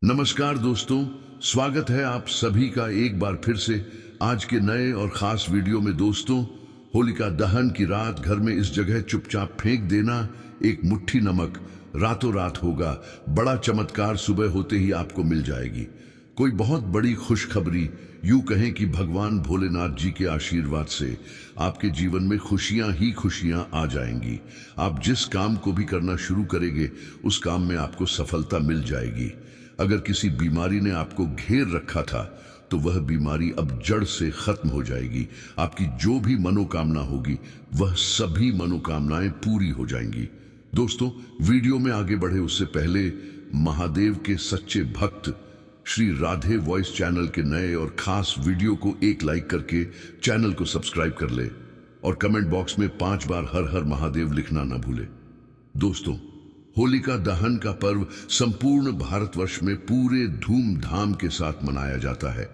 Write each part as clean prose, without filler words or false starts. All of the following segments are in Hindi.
नमस्कार दोस्तों, स्वागत है आप सभी का एक बार फिर से आज के नए और खास वीडियो में। दोस्तों, होलिका दहन की रात घर में इस जगह चुपचाप फेंक देना, एक मुट्ठी नमक रातों रात होगा। बड़ा चमत्कार सुबह होते ही आपको मिल जाएगी। कोई बहुत बड़ी खुशखबरी, यूं कहें कि भगवान भोलेनाथ जी के आशीर्वाद से आपके जीवन में खुशियां ही खुशियां आ जाएंगी। आप जिस काम को भी करना शुरू करेंगे उस काम में आपको सफलता मिल जाएगी। अगर किसी बीमारी ने आपको घेर रखा था तो वह बीमारी अब जड़ से खत्म हो जाएगी। आपकी जो भी मनोकामना होगी वह सभी मनोकामनाएं पूरी हो जाएंगी। दोस्तों, वीडियो में आगे बढ़े उससे पहले महादेव के सच्चे भक्त श्री राधे वॉइस चैनल के नए और खास वीडियो को एक लाइक करके चैनल को सब्सक्राइब कर ले और कमेंट बॉक्स में 5 बार हर हर महादेव लिखना ना भूले। दोस्तों, होलिका दहन का पर्व संपूर्ण भारतवर्ष में पूरे धूमधाम के साथ मनाया जाता है।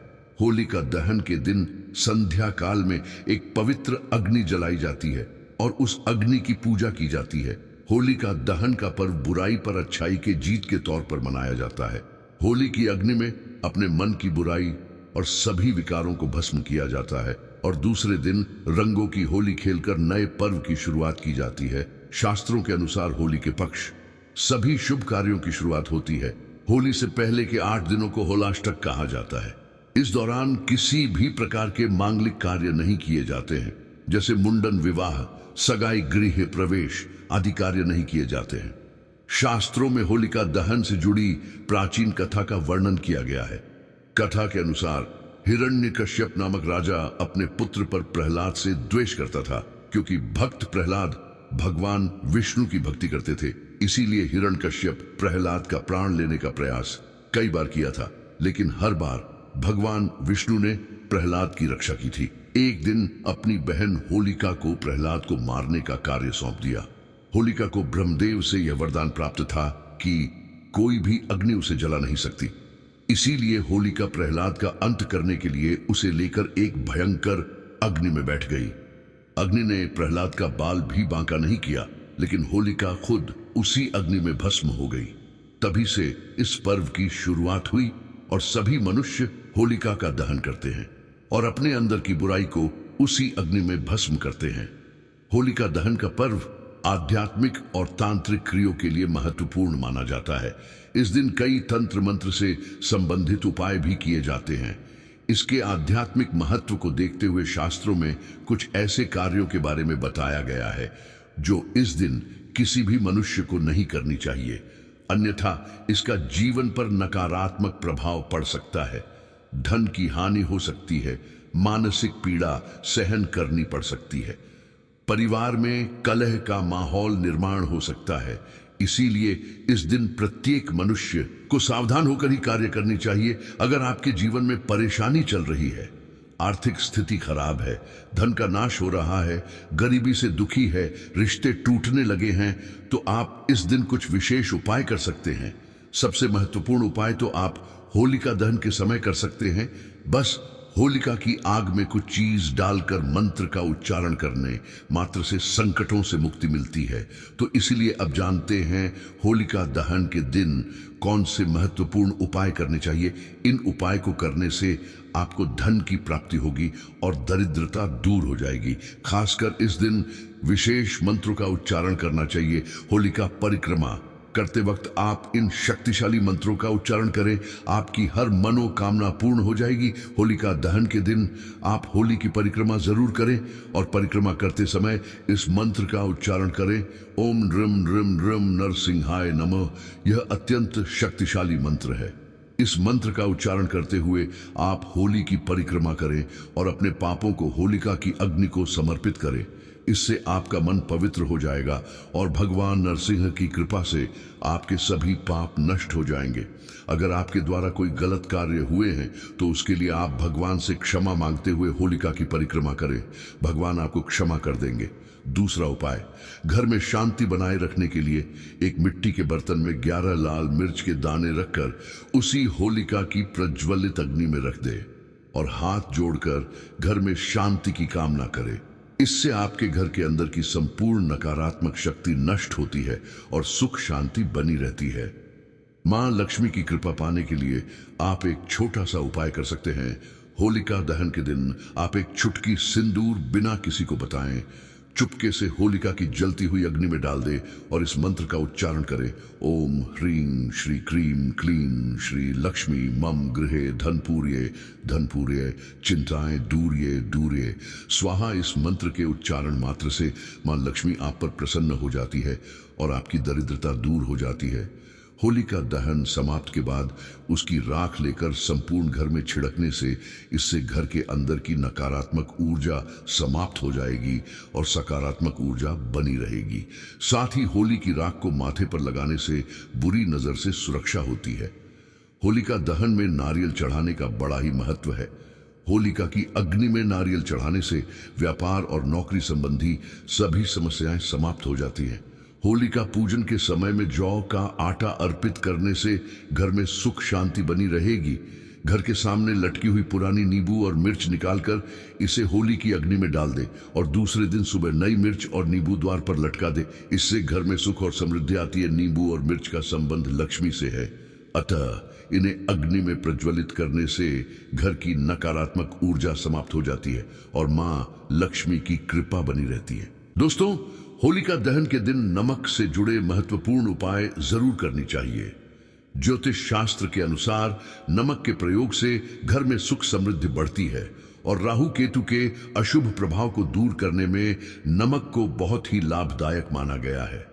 होलिका दहन के दिन संध्या काल में एक पवित्र अग्नि जलाई जाती है और उस अग्नि की पूजा की जाती है। होलिका दहन का पर्व बुराई पर अच्छाई के जीत के तौर पर मनाया जाता है। होली की अग्नि में अपने मन की बुराई और सभी विकारों को भस्म किया जाता है और दूसरे दिन रंगों की होली खेलकर नए पर्व की शुरुआत की जाती है। शास्त्रों के अनुसार होली के पक्ष सभी शुभ कार्यों की शुरुआत होती है। होली से पहले के 8 दिनों को होलाष्टक कहा जाता है। इस दौरान किसी भी प्रकार के मांगलिक कार्य नहीं किए जाते हैं, जैसे मुंडन, विवाह, सगाई, गृह प्रवेश आदि कार्य नहीं किए जाते हैं। शास्त्रों में होलिका दहन से जुड़ी प्राचीन कथा का वर्णन किया गया है। कथा के अनुसार हिरण्यकश्यप नामक राजा अपने पुत्र पर प्रहलाद से द्वेष करता था, क्योंकि भक्त प्रहलाद भगवान विष्णु की भक्ति करते थे। इसीलिए हिरण्यकश्यप प्रहलाद का प्राण लेने का प्रयास कई बार किया था, लेकिन हर बार भगवान विष्णु ने प्रहलाद की रक्षा की थी। एक दिन अपनी बहन होलिका को प्रहलाद को मारने का कार्य सौंप दिया। होलिका को ब्रह्मदेव से यह वरदान प्राप्त था कि कोई भी अग्नि उसे जला नहीं सकती। इसीलिए होलिका प्रहलाद का अंत करने के लिए उसे लेकर एक भयंकर अग्नि में बैठ गई। अग्नि ने प्रहलाद का बाल भी बांका नहीं किया, लेकिन होलिका खुद उसी अग्नि में भस्म हो गई। तभी से इस पर्व की शुरुआत हुई और सभी मनुष्य होलिका का दहन करते हैं और अपने अंदर की बुराई को उसी अग्नि में भस्म करते हैं। होलिका दहन का पर्व आध्यात्मिक और तांत्रिक क्रियों के लिए महत्वपूर्ण माना जाता है। इस दिन कई तंत्र मंत्र से संबंधित उपाय भी किए जाते हैं। इसके आध्यात्मिक महत्व को देखते हुए शास्त्रों में कुछ ऐसे कार्यों के बारे में बताया गया है जो इस दिन किसी भी मनुष्य को नहीं करनी चाहिए, अन्यथा इसका जीवन पर नकारात्मक प्रभाव पड़ सकता है। धन की हानि हो सकती है, मानसिक पीड़ा सहन करनी पड़ सकती है, परिवार में कलह का माहौल निर्माण हो सकता है। इसीलिए इस दिन प्रत्येक मनुष्य को सावधान होकर ही कार्य करनी चाहिए। अगर आपके जीवन में परेशानी चल रही है, आर्थिक स्थिति खराब है, धन का नाश हो रहा है, गरीबी से दुखी है, रिश्ते टूटने लगे हैं, तो आप इस दिन कुछ विशेष उपाय कर सकते हैं। सबसे महत्वपूर्ण उपाय तो आप होलिका दहन के समय कर सकते हैं। बस होलिका की आग में कुछ चीज डालकर मंत्र का उच्चारण करने मात्र से संकटों से मुक्ति मिलती है। तो इसलिए अब जानते हैं होलिका दहन के दिन कौन से महत्वपूर्ण उपाय करने चाहिए। इन उपाय को करने से आपको धन की प्राप्ति होगी और दरिद्रता दूर हो जाएगी। खासकर इस दिन विशेष मंत्रों का उच्चारण करना चाहिए। होलिका परिक्रमा करते वक्त आप इन शक्तिशाली मंत्रों का उच्चारण करें, आपकी हर मनोकामना पूर्ण हो जाएगी। होलिका दहन के दिन आप होली की परिक्रमा जरूर करें और परिक्रमा करते समय इस मंत्र का उच्चारण करें, ओम ड्रम ड्रम ड्रम नरसिंहाय नमः। यह अत्यंत शक्तिशाली मंत्र है। इस मंत्र का उच्चारण करते हुए आप होली की परिक्रमा करें और अपने पापों को होलिका की अग्नि को समर्पित करें। इससे आपका मन पवित्र हो जाएगा और भगवान नरसिंह की कृपा से आपके सभी पाप नष्ट हो जाएंगे। अगर आपके द्वारा कोई गलत कार्य हुए हैं तो उसके लिए आप भगवान से क्षमा मांगते हुए होलिका की परिक्रमा करें, भगवान आपको क्षमा कर देंगे। दूसरा उपाय, घर में शांति बनाए रखने के लिए एक मिट्टी के बर्तन में 11 लाल मिर्च के दाने रखकर उसी होलिका की प्रज्वलित अग्नि में रख दे और हाथ जोड़कर घर में शांति की कामना करें। इससे आपके घर के अंदर की संपूर्ण नकारात्मक शक्ति नष्ट होती है और सुख शांति बनी रहती है। मां लक्ष्मी की कृपा पाने के लिए आप एक छोटा सा उपाय कर सकते हैं। होलिका दहन के दिन आप एक चुटकी सिंदूर बिना किसी को बताएं चुपके से होलिका की जलती हुई अग्नि में डाल दे और इस मंत्र का उच्चारण करें। ओम ह्रीं श्री क्रीं क्लीं श्री लक्ष्मी मम गृहे धनपूर्ये धनपूर्ये चिंताएं दूर्ये दूर्ये स्वाहा। इस मंत्र के उच्चारण मात्र से मां लक्ष्मी आप पर प्रसन्न हो जाती है और आपकी दरिद्रता दूर हो जाती है। होलिका दहन समाप्त के बाद उसकी राख लेकर संपूर्ण घर में छिड़कने से इससे घर के अंदर की नकारात्मक ऊर्जा समाप्त हो जाएगी और सकारात्मक ऊर्जा बनी रहेगी। साथ ही होली की राख को माथे पर लगाने से बुरी नजर से सुरक्षा होती है। होलिका दहन में नारियल चढ़ाने का बड़ा ही महत्व है। होलिका की अग्नि में नारियल चढ़ाने से व्यापार और नौकरी संबंधी सभी समस्याएं समाप्त हो जाती हैं। होलिका पूजन के समय में जौ का आटा अर्पित करने से घर में सुख शांति बनी रहेगी। घर के सामने लटकी हुई पुरानी नींबू और मिर्च निकालकर इसे होली की अग्नि में डाल दे और दूसरे दिन सुबह नई मिर्च और नींबू द्वार पर लटका दे। इससे घर में सुख और समृद्धि आती है। नींबू और मिर्च का संबंध लक्ष्मी से है, अतः इन्हें अग्नि में प्रज्वलित करने से घर की नकारात्मक ऊर्जा समाप्त हो जाती है और मां लक्ष्मी की कृपा बनी रहती है। दोस्तों, होलिका दहन के दिन नमक से जुड़े महत्वपूर्ण उपाय जरूर करनी चाहिए। ज्योतिष शास्त्र के अनुसार नमक के प्रयोग से घर में सुख समृद्धि बढ़ती है और राहु केतु के अशुभ प्रभाव को दूर करने में नमक को बहुत ही लाभदायक माना गया है।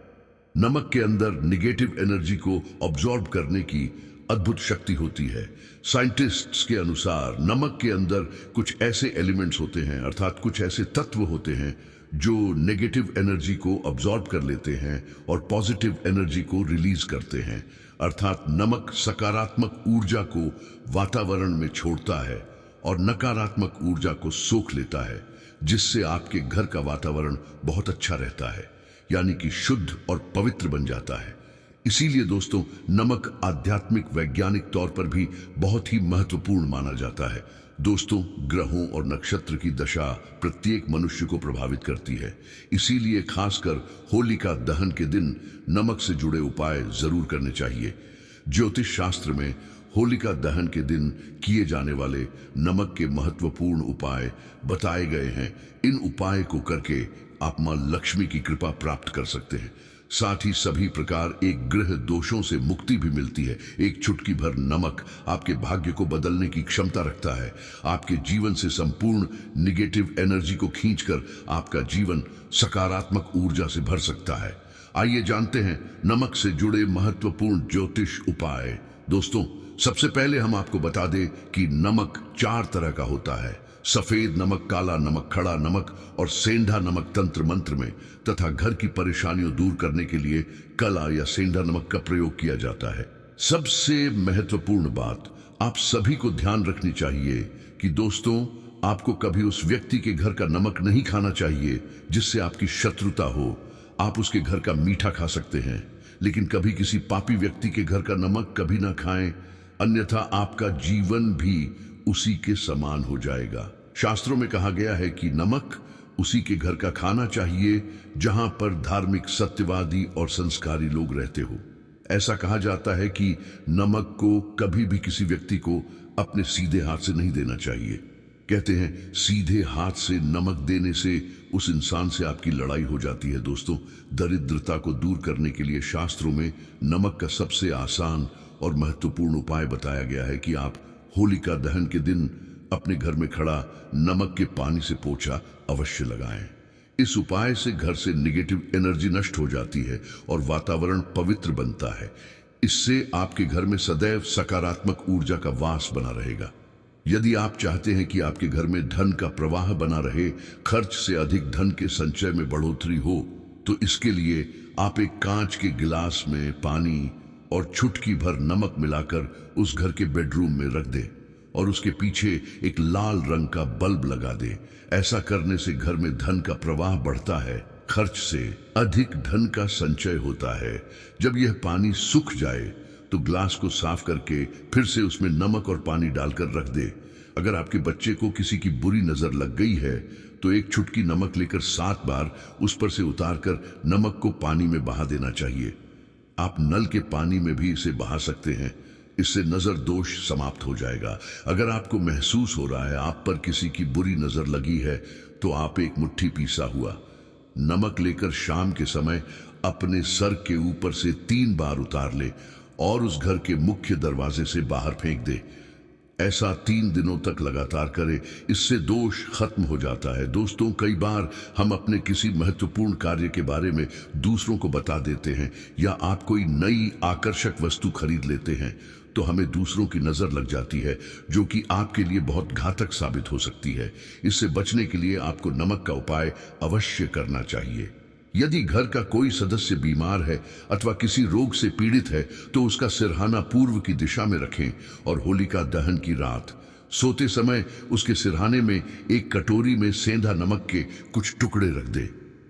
नमक के अंदर निगेटिव एनर्जी को ऑब्जॉर्ब करने की अद्भुत शक्ति होती है। साइंटिस्ट्स के अनुसार नमक के अंदर कुछ ऐसे एलिमेंट्स होते हैं, अर्थात कुछ ऐसे तत्व होते हैं जो नेगेटिव एनर्जी को अब्सॉर्ब कर लेते हैं और पॉजिटिव एनर्जी को रिलीज करते हैं। अर्थात नमक सकारात्मक ऊर्जा को वातावरण में छोड़ता है और नकारात्मक ऊर्जा को सोख लेता है, जिससे आपके घर का वातावरण बहुत अच्छा रहता है, यानी कि शुद्ध और पवित्र बन जाता है। इसीलिए दोस्तों, नमक आध्यात्मिक वैज्ञानिक तौर पर भी बहुत ही महत्वपूर्ण माना जाता है। दोस्तों, ग्रहों और नक्षत्र की दशा प्रत्येक मनुष्य को प्रभावित करती है। इसीलिए खासकर होलिका दहन के दिन नमक से जुड़े उपाय जरूर करने चाहिए। ज्योतिष शास्त्र में होलिका दहन के दिन किए जाने वाले नमक के महत्वपूर्ण उपाय बताए गए हैं। इन उपाय को करके आप मां लक्ष्मी की कृपा प्राप्त कर सकते हैं। साथ ही सभी प्रकार एक ग्रह दोषों से मुक्ति भी मिलती है। एक चुटकी भर नमक आपके भाग्य को बदलने की क्षमता रखता है। आपके जीवन से संपूर्ण निगेटिव एनर्जी को खींचकर आपका जीवन सकारात्मक ऊर्जा से भर सकता है। आइए जानते हैं नमक से जुड़े महत्वपूर्ण ज्योतिष उपाय। दोस्तों, सबसे पहले हम आपको बता दें कि नमक 4 तरह का होता है। सफेद नमक, काला नमक, खड़ा नमक और सेंधा नमक तंत्र मंत्र में तथा घर की परेशानियों दूर करने के लिए काला या सेंधा नमक का प्रयोग किया जाता है। सबसे महत्वपूर्ण बात आप सभी को ध्यान रखनी चाहिए कि दोस्तों, आपको कभी उस व्यक्ति के घर का नमक नहीं खाना चाहिए जिससे आपकी शत्रुता हो। आप उसके घर का मीठा खा सकते हैं, लेकिन कभी किसी पापी व्यक्ति के घर का नमक कभी ना खाएं, अन्यथा आपका जीवन भी उसी के समान हो जाएगा। शास्त्रों में कहा गया है कि नमक उसी के घर का खाना चाहिए जहां पर धार्मिक, सत्यवादी और संस्कारी लोग रहते हो। ऐसा कहा जाता है कि नमक को कभी भी किसी व्यक्ति को अपने सीधे हाथ से नहीं देना चाहिए। कहते हैं सीधे हाथ से नमक देने से उस इंसान से आपकी लड़ाई हो जाती है। दोस्तों, दरिद्रता को दूर करने के लिए शास्त्रों में नमक का सबसे आसान और महत्वपूर्ण उपाय बताया गया है कि आप होलिका दहन के दिन अपने घर में खड़ा नमक के पानी से पोछा अवश्य लगाएं। इस उपाय से घर से निगेटिव एनर्जी नष्ट हो जाती है और वातावरण पवित्र बनता है। इससे आपके घर में सदैव सकारात्मक ऊर्जा का वास बना रहेगा। यदि आप चाहते हैं कि आपके घर में धन का प्रवाह बना रहे, खर्च से अधिक धन के संचय में बढ़ोतरी हो, तो इसके लिए आप एक कांच के गिलास में पानी और चुटकी भर नमक मिलाकर उस घर के बेडरूम में रख दे और उसके पीछे एक लाल रंग का बल्ब लगा दे। ऐसा करने से घर में धन का प्रवाह बढ़ता है, खर्च से अधिक धन का संचय होता है। जब यह पानी सूख जाए तो ग्लास को साफ करके फिर से उसमें नमक और पानी डालकर रख दे। अगर आपके बच्चे को किसी की बुरी नजर लग गई है तो एक चुटकी नमक लेकर 7 बार उस पर से उतारकर नमक को पानी में बहा देना चाहिए। आप नल के पानी में भी इसे बहा सकते हैं। इससे नजर दोष समाप्त हो जाएगा। अगर आपको महसूस हो रहा है आप पर किसी की बुरी नजर लगी है, तो आप एक मुट्ठी पीसा हुआ नमक लेकर शाम के समय अपने सर के ऊपर से 3 बार उतार ले और उस घर के मुख्य दरवाजे से बाहर फेंक दे। ऐसा 3 दिनों तक लगातार करें, इससे दोष खत्म हो जाता है। दोस्तों, कई बार हम अपने किसी महत्वपूर्ण कार्य के बारे में दूसरों को बता देते हैं या आप कोई नई आकर्षक वस्तु खरीद लेते हैं तो हमें दूसरों की नजर लग जाती है, जो कि आपके लिए बहुत घातक साबित हो सकती है। इससे बचने के लिए आपको नमक का उपाय अवश्य करना चाहिए। यदि घर का कोई सदस्य बीमार है अथवा किसी रोग से पीड़ित है तो उसका सिरहाना पूर्व की दिशा में रखें और होलिका दहन की रात सोते समय उसके सिरहाने में एक कटोरी में सेंधा नमक के कुछ टुकड़े रख दें।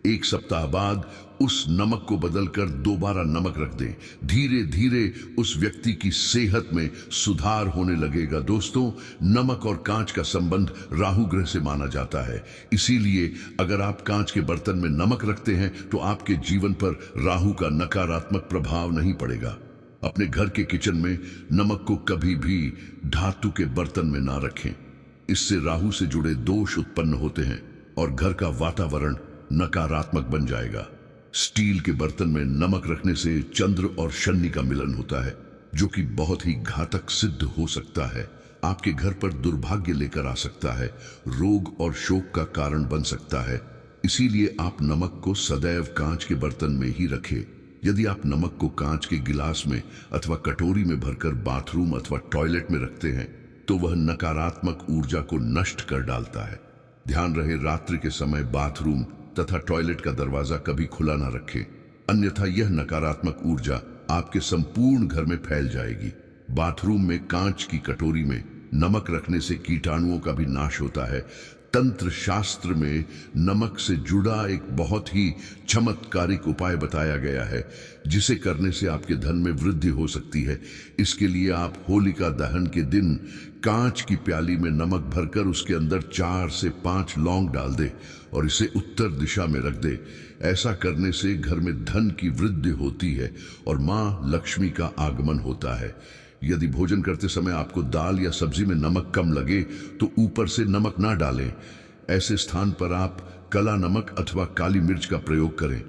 1 सप्ताह बाद उस नमक को बदलकर दोबारा नमक रख दें। धीरे धीरे उस व्यक्ति की सेहत में सुधार होने लगेगा। दोस्तों, नमक और कांच का संबंध राहु ग्रह से माना जाता है। इसीलिए अगर आप कांच के बर्तन में नमक रखते हैं तो आपके जीवन पर राहु का नकारात्मक प्रभाव नहीं पड़ेगा। अपने घर के किचन में नमक को कभी भी धातु के बर्तन में ना रखें। इससे राहु से जुड़े दोष उत्पन्न होते हैं और घर का वातावरण नकारात्मक बन जाएगा। स्टील के बर्तन में नमक रखने से चंद्र और शनि का मिलन होता है, जो कि बहुत ही घातक सिद्ध हो सकता है। आपके घर पर दुर्भाग्य लेकर आ सकता है, रोग और शोक का कारण बन सकता है। इसीलिए आप नमक को सदैव कांच के बर्तन में ही रखें। यदि आप नमक को कांच के गिलास में अथवा कटोरी में भरकर बाथरूम अथवा टॉयलेट में रखते हैं तो वह नकारात्मक ऊर्जा को नष्ट कर डालता है। ध्यान रहे, रात्रि के समय बाथरूम तथा टॉयलेट का दरवाजा कभी खुला ना रखें, अन्यथा यह नकारात्मक ऊर्जा आपके संपूर्ण घर में फैल जाएगी। बाथरूम में कांच की कटोरी में नमक रखने से कीटाणुओं का भी नाश होता है। तंत्र शास्त्र में नमक से जुड़ा एक बहुत ही चमत्कारिक उपाय बताया गया है, जिसे करने से आपके धन में वृद्धि हो सकती है। इसके लिए आप होलिका दहन के दिन कांच की प्याली में नमक भरकर उसके अंदर 4 से 5 लौंग डाल दे और इसे उत्तर दिशा में रख दे। ऐसा करने से घर में धन की वृद्धि होती है और मां लक्ष्मी का आगमन होता है। यदि भोजन करते समय आपको दाल या सब्जी में नमक कम लगे तो ऊपर से नमक ना डालें। ऐसे स्थान पर आप काला नमक अथवा काली मिर्च का प्रयोग करें।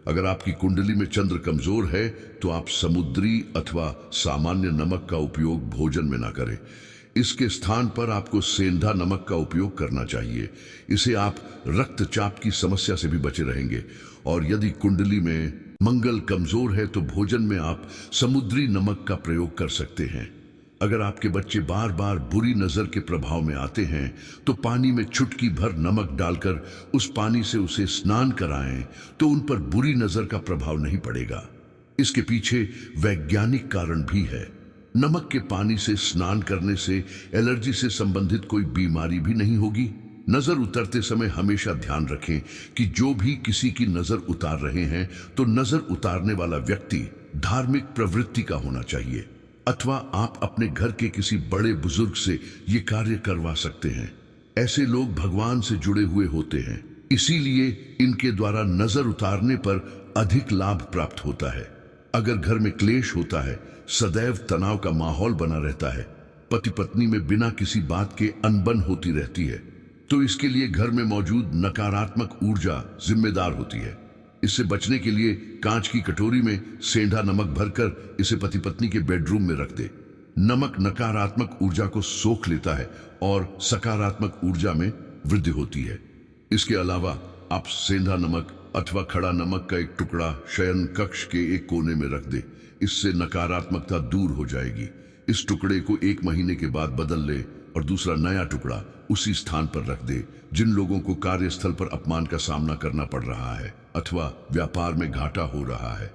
अगर आपकी कुंडली में चंद्र कमजोर है तो आप समुद्री अथवा सामान्य नमक का उपयोग भोजन में ना करें। इसके स्थान पर आपको सेंधा नमक का उपयोग करना चाहिए। इसे आप रक्तचाप की समस्या से भी बचे रहेंगे। और यदि कुंडली में मंगल कमजोर है तो भोजन में आप समुद्री नमक का प्रयोग कर सकते हैं। अगर आपके बच्चे बार बार बुरी नजर के प्रभाव में आते हैं तो पानी में चुटकी भर नमक डालकर उस पानी से उसे स्नान कराएं तो उन पर बुरी नजर का प्रभाव नहीं पड़ेगा। इसके पीछे वैज्ञानिक कारण भी है। नमक के पानी से स्नान करने से एलर्जी से संबंधित कोई बीमारी भी नहीं होगी। नजर उतरते समय हमेशा ध्यान रखें कि जो भी किसी की नजर उतार रहे हैं तो नजर उतारने वाला व्यक्ति धार्मिक प्रवृत्ति का होना चाहिए, अथवा आप अपने घर के किसी बड़े बुजुर्ग से ये कार्य करवा सकते हैं। ऐसे लोग भगवान से जुड़े हुए होते हैं, इसीलिए इनके द्वारा नजर उतारने पर अधिक लाभ प्राप्त होता है। अगर घर में क्लेश होता है, सदैव तनाव का माहौल बना रहता है, पति पत्नी में बिना किसी बात के अनबन होती रहती है, तो इसके लिए घर में मौजूद नकारात्मक ऊर्जा जिम्मेदार होती है। इससे बचने के लिए कांच की कटोरी में सेंधा नमक भरकर इसे पति पत्नी के बेडरूम में रख दे। नमक नकारात्मक ऊर्जा को सोख लेता है और सकारात्मक ऊर्जा में वृद्धि होती है। इसके अलावा आप सेंधा नमक अथवा खड़ा नमक का एक टुकड़ा शयन कक्ष के एक कोने में रख दे। इससे नकारात्मकता दूर हो जाएगी। इस टुकड़े को 1 महीने के बाद बदल ले और दूसरा नया टुकड़ा उसी स्थान पर रख दे। जिन लोगों को कार्यस्थल पर अपमान का सामना करना पड़ रहा है अथवा व्यापार में घाटा हो रहा है,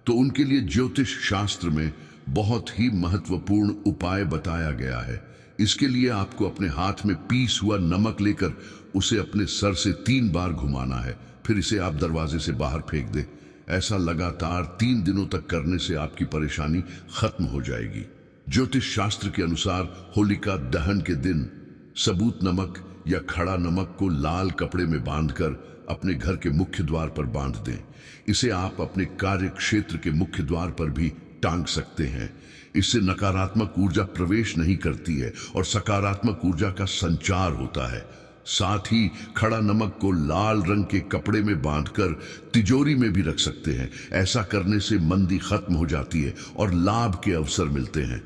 तो उनके लिए ज्योतिष शास्त्र में बहुत ही महत्वपूर्ण उपाय बताया गया है। इसके लिए आपको अपने हाथ में पीस हुआ नमक लेकर उसे अपने सर से 3 बार घुमाना है, फिर इसे आप दरवाजे से बाहर फेंक दे। ऐसा लगातार 3 दिनों तक करने से आपकी परेशानी खत्म हो जाएगी। ज्योतिष शास्त्र के अनुसार होलिका दहन के दिन सबूत नमक या खड़ा नमक को लाल कपड़े में बांधकर अपने घर के मुख्य द्वार पर बांध दें। इसे आप अपने कार्य क्षेत्र के मुख्य द्वार पर भी टांग सकते हैं। इससे नकारात्मक ऊर्जा प्रवेश नहीं करती है और सकारात्मक ऊर्जा का संचार होता है। साथ ही खड़ा नमक को लाल रंग के कपड़े में बांधकर तिजोरी में भी रख सकते हैं। ऐसा करने से मंदी खत्म हो जाती है और लाभ के अवसर मिलते हैं।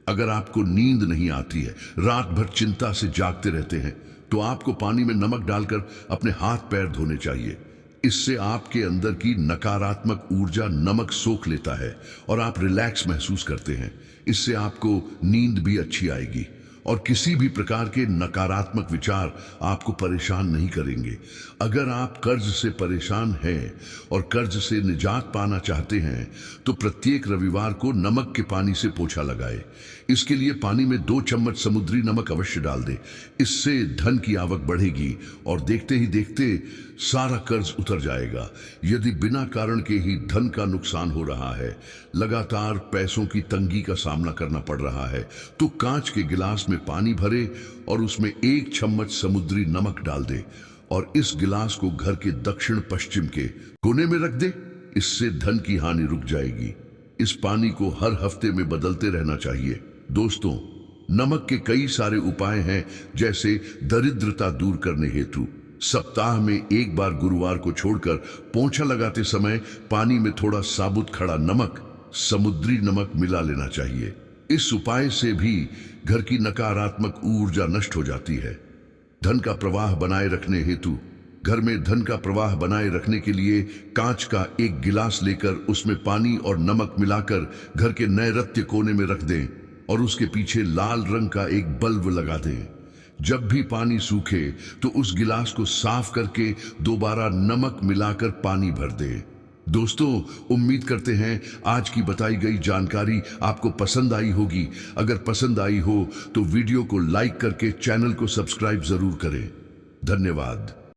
अगर आपको नींद नहीं आती है, रात भर चिंता से जागते रहते हैं, तो आपको पानी में नमक डालकर अपने हाथ पैर धोने चाहिए। इससे आपके अंदर की नकारात्मक ऊर्जा नमक सोख लेता है और आप रिलैक्स महसूस करते हैं। इससे आपको नींद भी अच्छी आएगी और किसी भी प्रकार के नकारात्मक विचार आपको परेशान नहीं करेंगे। अगर आप कर्ज से परेशान हैं और कर्ज से निजात पाना चाहते हैं, तो प्रत्येक रविवार को नमक के पानी से पोछा लगाएं। इसके लिए पानी में 2 चम्मच समुद्री नमक अवश्य डाल दें। इससे धन की आवक बढ़ेगी और देखते ही देखते सारा कर्ज उतर जाएगा। यदि बिना कारण के ही धन का नुकसान हो रहा है, लगातार पैसों की तंगी का सामना करना पड़ रहा है, तो कांच के गिलास में पानी भरे और उसमें 1 चम्मच समुद्री नमक डाल दे और इस गिलास को घर के दक्षिण पश्चिम के कोने में रख दे। इससे धन की हानि रुक जाएगी। इस पानी को हर हफ्ते में बदलते रहना चाहिए। दोस्तों, नमक के कई सारे उपाय हैं, जैसे दरिद्रता दूर करने हेतु सप्ताह में 1 बार गुरुवार को छोड़कर पोंछा लगाते समय पानी में थोड़ा साबुत खड़ा नमक, समुद्री नमक मिला लेना चाहिए। इस उपाय से भी घर की नकारात्मक ऊर्जा नष्ट हो जाती है। धन का प्रवाह बनाए रखने हेतु घर में धन का प्रवाह बनाए रखने के लिए कांच का 1 गिलास लेकर उसमें पानी और नमक मिलाकर घर के नैऋत्य कोने में रख दें और उसके पीछे लाल रंग का एक बल्ब लगा दें। जब भी पानी सूखे तो उस गिलास को साफ करके दोबारा नमक मिलाकर पानी भर दें। दोस्तों, उम्मीद करते हैं आज की बताई गई जानकारी आपको पसंद आई होगी। अगर पसंद आई हो तो वीडियो को लाइक करके चैनल को सब्सक्राइब जरूर करें। धन्यवाद।